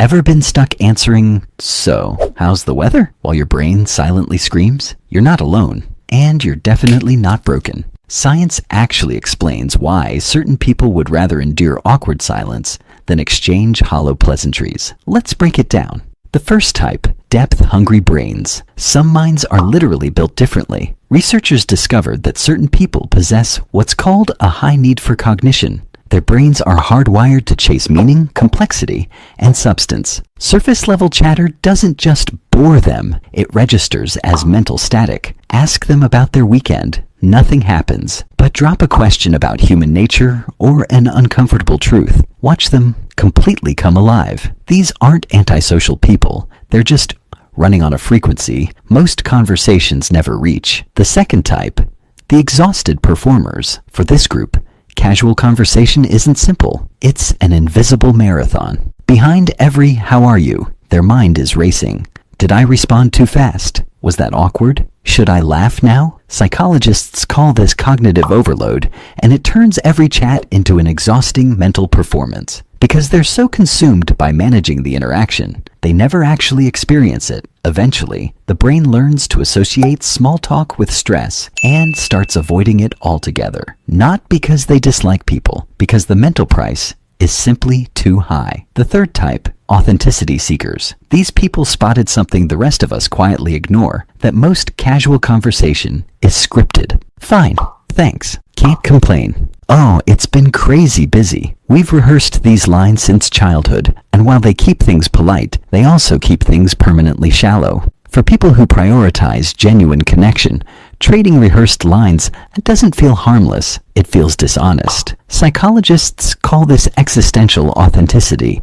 Ever been stuck answering, "So, how's the weather?" while your brain silently screams? You're not alone, and you're definitely not broken. Science actually explains why certain people would rather endure awkward silence than exchange hollow pleasantries. Let's break it down. The first type, depth-hungry brains. Some minds are literally built differently. Researchers discovered that certain people possess what's called a high need for cognition. Their brains are hardwired to chase meaning, complexity, and substance. Surface-level chatter doesn't just bore them, it registers as mental static. Ask them about their weekend. Nothing happens. But drop a question about human nature or an uncomfortable truth. Watch them completely come alive. These aren't antisocial people. They're just running on a frequency most conversations never reach. The second type, the exhausted performers. For this group, casual conversation isn't simple. It's an invisible marathon. Behind every "how are you," their mind is racing. Did I respond too fast? Was that awkward? Should I laugh now? Psychologists call this cognitive overload, and it turns every chat into an exhausting mental performance. Because they're so consumed by managing the interaction, they never actually experience it. Eventually, the brain learns to associate small talk with stress and starts avoiding it altogether. Not because they dislike people, because the mental price is simply too high. The third type, authenticity seekers. These people spotted something the rest of us quietly ignore, that most casual conversation is scripted. Fine, thanks. Can't complain. Oh, it's been crazy busy. We've rehearsed these lines since childhood, and while they keep things polite, they also keep things permanently shallow. For people who prioritize genuine connection, trading rehearsed lines doesn't feel harmless, it feels dishonest. Psychologists call this existential authenticity.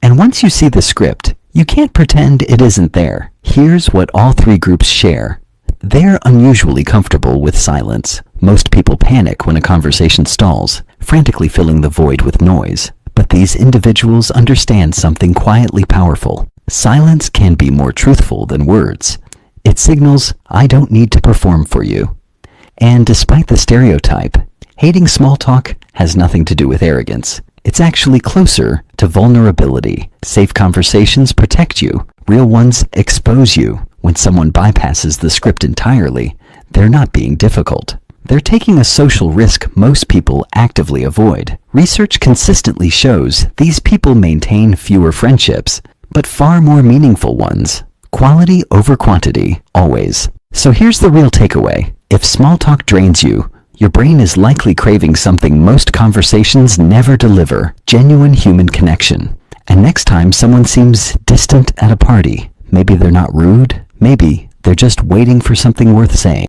And once you see the script, you can't pretend it isn't there. Here's what all three groups share. They're unusually comfortable with silence. Most people panic when a conversation stalls, frantically filling the void with noise. But these individuals understand something quietly powerful. Silence can be more truthful than words. It signals, "I don't need to perform for you." And despite the stereotype, hating small talk has nothing to do with arrogance. It's actually closer to vulnerability. Safe conversations protect you. Real ones expose you. When someone bypasses the script entirely, they're not being difficult. They're taking a social risk most people actively avoid. Research consistently shows these people maintain fewer friendships, but far more meaningful ones. Quality over quantity, always. So here's the real takeaway. If small talk drains you, your brain is likely craving something most conversations never deliver: genuine human connection. And next time someone seems distant at a party, maybe they're not rude, maybe they're just waiting for something worth saying.